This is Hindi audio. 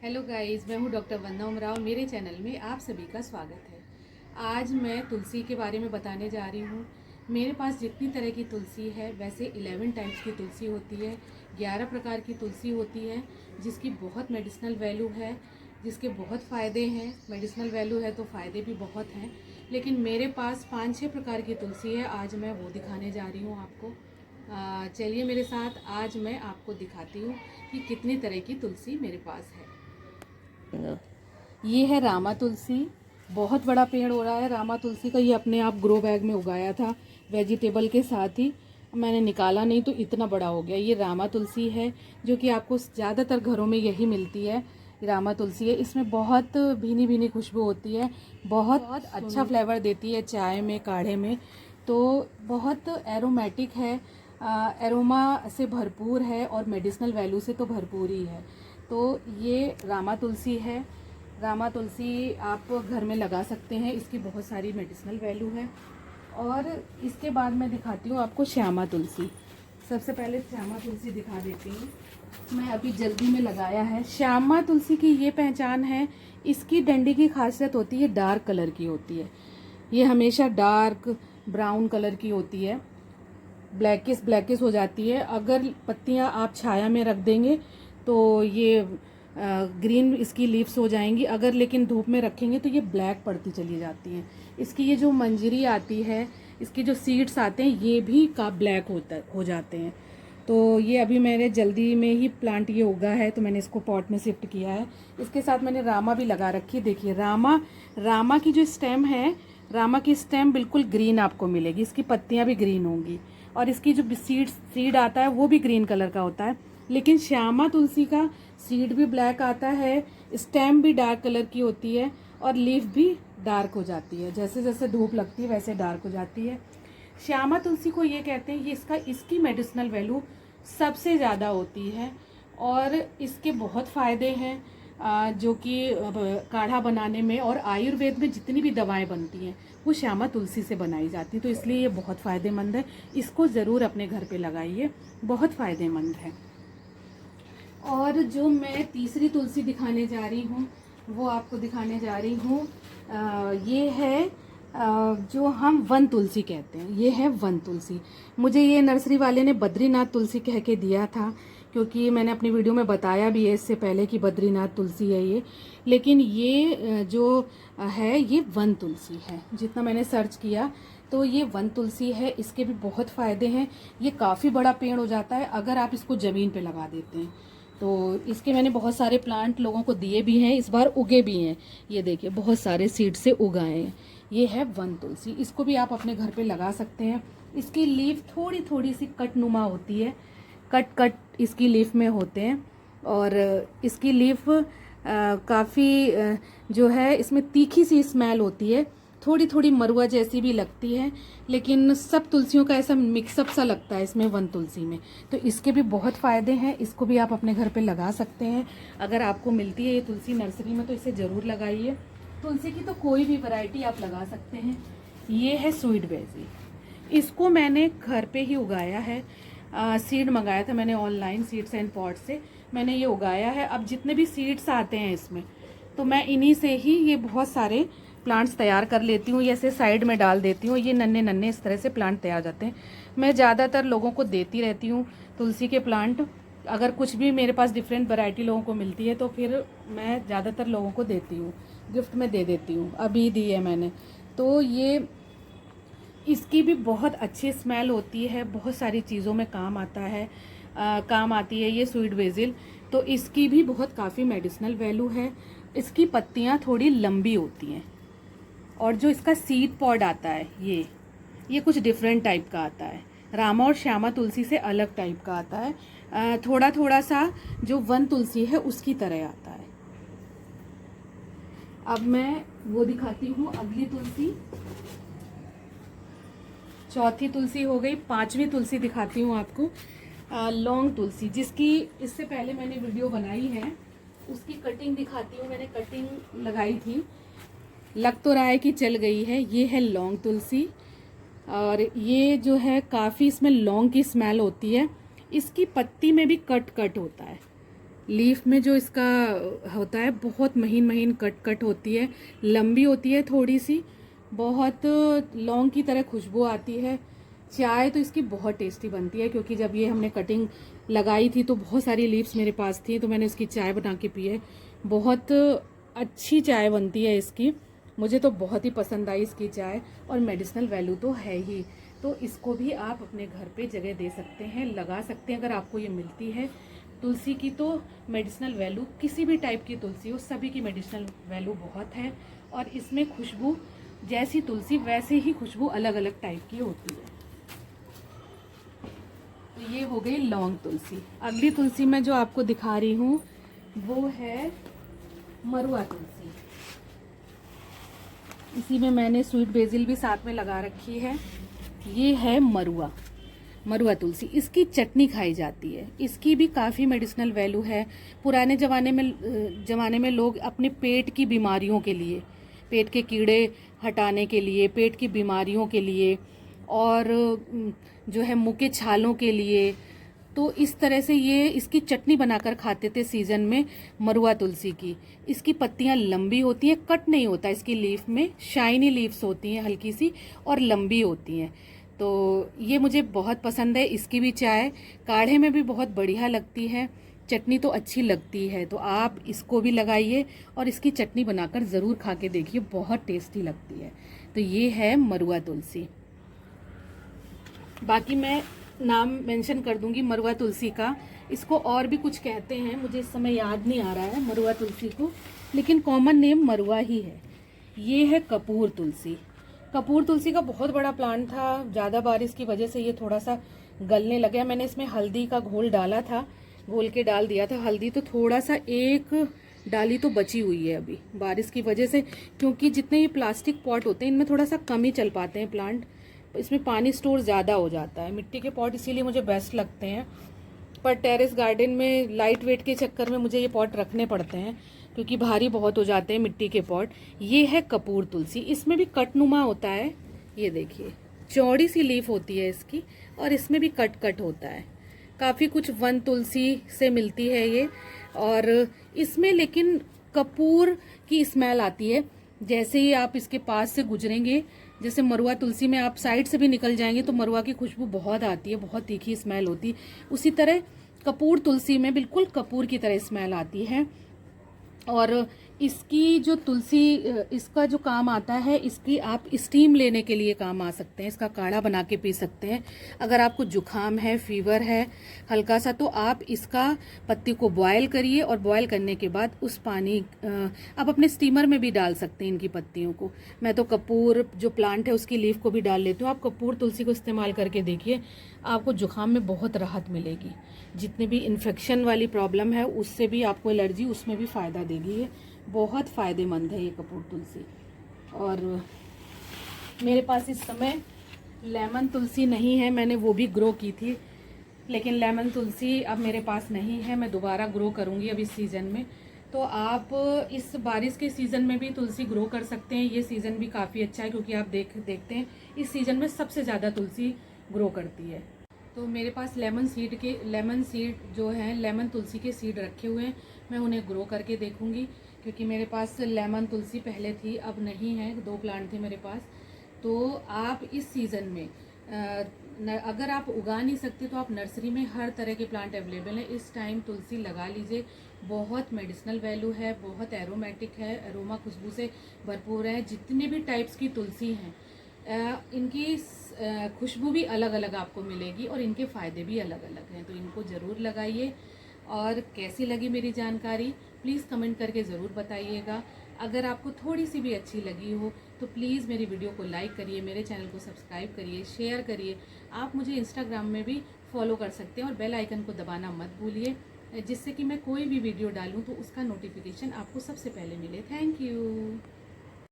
हेलो गाइस, मैं हूं डॉक्टर वंदना उमराव। मेरे चैनल में आप सभी का स्वागत है। आज मैं तुलसी के बारे में बताने जा रही हूं। मेरे पास जितनी तरह की तुलसी है वैसे 11 टाइप्स की तुलसी होती है, 11 प्रकार की तुलसी होती है, जिसकी बहुत मेडिसिनल वैल्यू है, जिसके बहुत फ़ायदे हैं। मेडिसिनल वैल्यू है तो फ़ायदे भी बहुत हैं, लेकिन मेरे पास 5-6 प्रकार की तुलसी है। आज मैं वो दिखाने जा रही हूँ आपको। चलिए मेरे साथ, आज मैं आपको दिखाती हूँ कि कितनी तरह की तुलसी मेरे पास है। ये है रामा तुलसी। बहुत बड़ा पेड़ हो रहा है रामा तुलसी का। ये अपने आप ग्रो बैग में उगाया था वेजिटेबल के साथ ही, मैंने निकाला नहीं तो इतना बड़ा हो गया। ये रामा तुलसी है जो कि आपको ज़्यादातर घरों में यही मिलती है। रामा तुलसी है, इसमें बहुत भीनी भीनी खुशबू होती है, बहुत अच्छा फ्लेवर देती है चाय में, काढ़े में। तो बहुत एरोमेटिक है, एरोमा से भरपूर है और मेडिसिनल वैल्यू से तो भरपूर ही है। तो ये रामा तुलसी है। रामा तुलसी आप घर में लगा सकते हैं, इसकी बहुत सारी मेडिसिनल वैल्यू है। और इसके बाद मैं दिखाती हूँ आपको श्यामा तुलसी। सबसे पहले श्यामा तुलसी दिखा देती हूँ, मैं अभी जल्दी में लगाया है। श्यामा तुलसी की ये पहचान है, इसकी डंडी की खासियत होती है डार्क कलर की होती है। ये हमेशा डार्क ब्राउन कलर की होती है, ब्लैकिश हो जाती है। अगर पत्तियां आप छाया में रख देंगे तो ये ग्रीन इसकी लीव्स हो जाएंगी, अगर लेकिन धूप में रखेंगे तो ये ब्लैक पड़ती चली जाती हैं। इसकी ये जो मंजरी आती है, इसके जो सीड्स आते हैं, ये भी का ब्लैक हो जाते हैं। तो ये अभी मैंने जल्दी में ही प्लांट ये उगा है तो मैंने इसको पॉट में शिफ्ट किया है। इसके साथ मैंने रामा भी लगा रखी है। देखिए रामा की जो स्टेम है, रामा की स्टेम बिल्कुल ग्रीन आपको मिलेगी, इसकी पत्तियां भी ग्रीन होंगी और इसकी जो सीड आता है वो भी ग्रीन कलर का होता है। लेकिन श्यामा तुलसी का सीड भी ब्लैक आता है, स्टेम भी डार्क कलर की होती है और लीफ भी डार्क हो जाती है। जैसे जैसे धूप लगती है वैसे डार्क हो जाती है। श्यामा तुलसी को ये कहते हैं, ये इसकी मेडिसिनल वैल्यू सबसे ज़्यादा होती है और इसके बहुत फ़ायदे हैं, जो कि काढ़ा बनाने में और आयुर्वेद में जितनी भी दवाएं बनती हैं वो श्यामा तुलसी से बनाई जाती, तो इसलिए ये बहुत फ़ायदेमंद है। इसको ज़रूर अपने घर पे लगाइए, बहुत फ़ायदेमंद है। और जो मैं तीसरी तुलसी दिखाने जा रही हूँ वो आपको दिखाने जा रही हूँ, ये है जो हम वन तुलसी कहते हैं। ये है वन तुलसी। मुझे ये नर्सरी वाले ने बद्रीनाथ तुलसी कह के दिया था, क्योंकि मैंने अपनी वीडियो में बताया भी है इससे पहले कि बद्रीनाथ तुलसी है ये, लेकिन ये जो है ये वन तुलसी है। जितना मैंने सर्च किया तो ये वन तुलसी है। इसके भी बहुत फ़ायदे हैं। ये काफ़ी बड़ा पेड़ हो जाता है अगर आप इसको ज़मीन पे लगा देते हैं। तो इसके मैंने बहुत सारे प्लांट लोगों को दिए भी हैं, इस बार उगे भी हैं। ये देखिए बहुत सारे सीड से उगाए हैं। ये है वन तुलसी, इसको भी आप अपने घर पे लगा सकते हैं। इसकी लीफ थोड़ी थोड़ी सी कट नुमा होती है, कट इसकी लीफ में होते हैं और इसकी लीफ काफ़ी जो है इसमें तीखी सी स्मेल होती है, थोड़ी थोड़ी मरुआ जैसी भी लगती है, लेकिन सब तुलसियों का ऐसा मिक्सअप सा लगता है इसमें वन तुलसी में। तो इसके भी बहुत फ़ायदे हैं, इसको भी आप अपने घर पे लगा सकते हैं। अगर आपको मिलती है ये तुलसी नर्सरी में तो इसे ज़रूर लगाइए। तुलसी की तो कोई भी वैरायटी आप लगा सकते हैं। ये है स्वीट बेजी, इसको मैंने घर पे ही उगाया है। सीड मंगाया था मैंने ऑनलाइन, सीड्स एंड पॉट से मैंने ये उगाया है। अब जितने भी सीड्स आते हैं इसमें तो मैं इन्हीं से ही ये बहुत सारे प्लांट्स तैयार कर लेती हूँ, ऐसे साइड में डाल देती हूँ। ये नन्हे नन्हे इस तरह से प्लांट तैयार हो जाते हैं। मैं ज़्यादातर लोगों को देती रहती हूँ तुलसी के प्लांट। अगर कुछ भी मेरे पास डिफरेंट वैरायटी लोगों को मिलती है तो फिर मैं ज़्यादातर लोगों को देती हूँ, गिफ्ट में दे देती हूँ। अभी दी है मैंने। तो ये इसकी भी बहुत अच्छी स्मेल होती है, बहुत सारी चीज़ों में काम आता है, काम आती है ये स्वीट बेसिल। तो इसकी भी बहुत काफ़ी मेडिसिनल वैल्यू है। इसकी पत्तियाँ थोड़ी लंबी होती हैं और जो इसका सीड पॉड आता है ये कुछ डिफरेंट टाइप का आता है। रामा और श्यामा तुलसी से अलग टाइप का आता है, थोड़ा थोड़ा सा जो वन तुलसी है उसकी तरह आता है। अब मैं वो दिखाती हूँ अगली तुलसी। चौथी तुलसी हो गई, पांचवी तुलसी दिखाती हूँ आपको, लौंग तुलसी, जिसकी इससे पहले मैंने वीडियो बनाई है, उसकी कटिंग दिखाती हूँ। मैंने कटिंग लगाई थी, लग तो रहा है कि चल गई है। ये है लौंग तुलसी और ये जो है काफ़ी इसमें लौंग की स्मेल होती है। इसकी पत्ती में भी कट होता है, लीफ में जो इसका होता है बहुत महीन महीन कट कट होती है, लंबी होती है थोड़ी सी, बहुत लौंग की तरह खुशबू आती है। चाय तो इसकी बहुत टेस्टी बनती है, क्योंकि जब ये हमने कटिंग लगाई थी तो बहुत सारी लीव्स मेरे पास थी, तो मैंने इसकी चाय बना के पी है। बहुत अच्छी चाय बनती है इसकी, मुझे तो बहुत ही पसंद आई इसकी चाय, और मेडिसिनल वैल्यू तो है ही। तो इसको भी आप अपने घर पे जगह दे सकते हैं, लगा सकते हैं अगर आपको ये मिलती है। तुलसी की तो मेडिसिनल वैल्यू, किसी भी टाइप की तुलसी हो सभी की मेडिसिनल वैल्यू बहुत है, और इसमें खुशबू जैसी तुलसी वैसे ही खुशबू अलग अलग टाइप की होती है। तो ये हो गई लौंग तुलसी। अगली तुलसी मैं जो आपको दिखा रही हूँ वो है मरुआ तुलसी। इसी में मैंने स्वीट बेसिल भी साथ में लगा रखी है। ये है मरुआ तुलसी। इसकी चटनी खाई जाती है, इसकी भी काफ़ी मेडिसिनल वैल्यू है। पुराने ज़माने में लोग अपने पेट की बीमारियों के लिए, पेट के कीड़े हटाने के लिए, पेट की बीमारियों के लिए, और जो है मुंह के छालों के लिए, तो इस तरह से ये इसकी चटनी बनाकर खाते थे सीजन में मरुआ तुलसी की। इसकी पत्तियां लंबी होती हैं, कट नहीं होता इसकी लीफ में, शाइनी लीव्स होती हैं हल्की सी और लंबी होती हैं। तो ये मुझे बहुत पसंद है। इसकी भी चाय काढ़े में भी बहुत बढ़िया लगती है, चटनी तो अच्छी लगती है। तो आप इसको भी लगाइए और इसकी चटनी बनाकर ज़रूर खा के देखिए, बहुत टेस्टी लगती है। तो ये है मरुआ तुलसी। बाकी मैं नाम मेंशन कर दूंगी मरुआ तुलसी का। इसको और भी कुछ कहते हैं, मुझे इस समय याद नहीं आ रहा है मरुआ तुलसी को, लेकिन कॉमन नेम मरुआ ही है। ये है कपूर तुलसी। कपूर तुलसी का बहुत बड़ा प्लांट था, ज़्यादा बारिश की वजह से ये थोड़ा सा गलने लगा। मैंने इसमें हल्दी का घोल डाला था, घोल के डाल दिया था हल्दी, तो थोड़ा सा एक डाली तो बची हुई है अभी बारिश की वजह से, क्योंकि जितने ये प्लास्टिक पॉट होते हैं इनमें थोड़ा सा कम ही चल पाते हैं प्लांट, इसमें पानी स्टोर ज़्यादा हो जाता है। मिट्टी के पॉट इसीलिए मुझे बेस्ट लगते हैं, पर टेरेस गार्डन में लाइट वेट के चक्कर में मुझे ये पॉट रखने पड़ते हैं, क्योंकि भारी बहुत हो जाते हैं मिट्टी के पॉट। ये है कपूर तुलसी, इसमें भी कटनुमा होता है, ये देखिए चौड़ी सी लीफ होती है इसकी, और इसमें भी कट कट होता है। काफ़ी कुछ वन तुलसी से मिलती है ये, और इसमें लेकिन कपूर की स्मेल आती है। जैसे ही आप इसके पास से गुजरेंगे, जैसे मरुआ तुलसी में आप साइड से भी निकल जाएंगे तो मरुआ की खुशबू बहुत आती है, बहुत तीखी स्मेल होती है, उसी तरह कपूर तुलसी में बिल्कुल कपूर की तरह स्मेल आती है। और इसकी जो तुलसी, इसका जो काम आता है, इसकी आप स्टीम लेने के लिए काम आ सकते हैं, इसका काढ़ा बना के पी सकते हैं। अगर आपको जुखाम है, फीवर है हल्का सा, तो आप इसका पत्ती को बॉयल करिए, और बॉयल करने के बाद उस पानी आप अपने स्टीमर में भी डाल सकते हैं इनकी पत्तियों को। मैं तो कपूर जो प्लांट है उसकी लीफ को भी डाल लेती हूँ। आप कपूर तुलसी को इस्तेमाल करके देखिए, आपको जुखाम में बहुत राहत मिलेगी। जितनी भी इन्फेक्शन वाली प्रॉब्लम है उससे भी आपको एलर्जी, उसमें भी फ़ायदा देगी ये, बहुत फ़ायदेमंद है ये कपूर तुलसी। और मेरे पास इस समय लेमन तुलसी नहीं है, मैंने वो भी ग्रो की थी, लेकिन लेमन तुलसी अब मेरे पास नहीं है, मैं दोबारा ग्रो करूँगी अब इस सीज़न में। तो आप इस बारिश के सीज़न में भी तुलसी ग्रो कर सकते हैं। ये सीज़न भी काफ़ी अच्छा है, क्योंकि आप देखते हैं इस सीज़न में सबसे ज़्यादा तुलसी ग्रो करती है। तो मेरे पास लेमन सीड जो है, लेमन तुलसी के सीड रखे हुए हैं, मैं उन्हें ग्रो करके देखूंगी, क्योंकि मेरे पास लेमन तुलसी पहले थी, अब नहीं है, 2 प्लांट थे मेरे पास। तो आप इस सीज़न में अगर आप उगा नहीं सकते तो आप नर्सरी में हर तरह के प्लांट अवेलेबल हैं, इस टाइम तुलसी लगा लीजिए। बहुत मेडिसिनल वैल्यू है, बहुत एरोमेटिक है, अरोमा खुशबू से भरपूर है। जितने भी टाइप्स की तुलसी हैं इनकी खुशबू भी अलग अलग आपको मिलेगी, और इनके फ़ायदे भी अलग अलग हैं। तो इनको ज़रूर लगाइए। और कैसी लगी मेरी जानकारी प्लीज़ कमेंट करके ज़रूर बताइएगा। अगर आपको थोड़ी सी भी अच्छी लगी हो तो प्लीज़ मेरी वीडियो को लाइक करिए, मेरे चैनल को सब्सक्राइब करिए, शेयर करिए। आप मुझे इंस्टाग्राम में भी फॉलो कर सकते हैं, और बेल आइकन को दबाना मत भूलिए, जिससे कि मैं कोई भी वीडियो डालूँ तो उसका नोटिफिकेशन आपको सबसे पहले मिले। Thank you.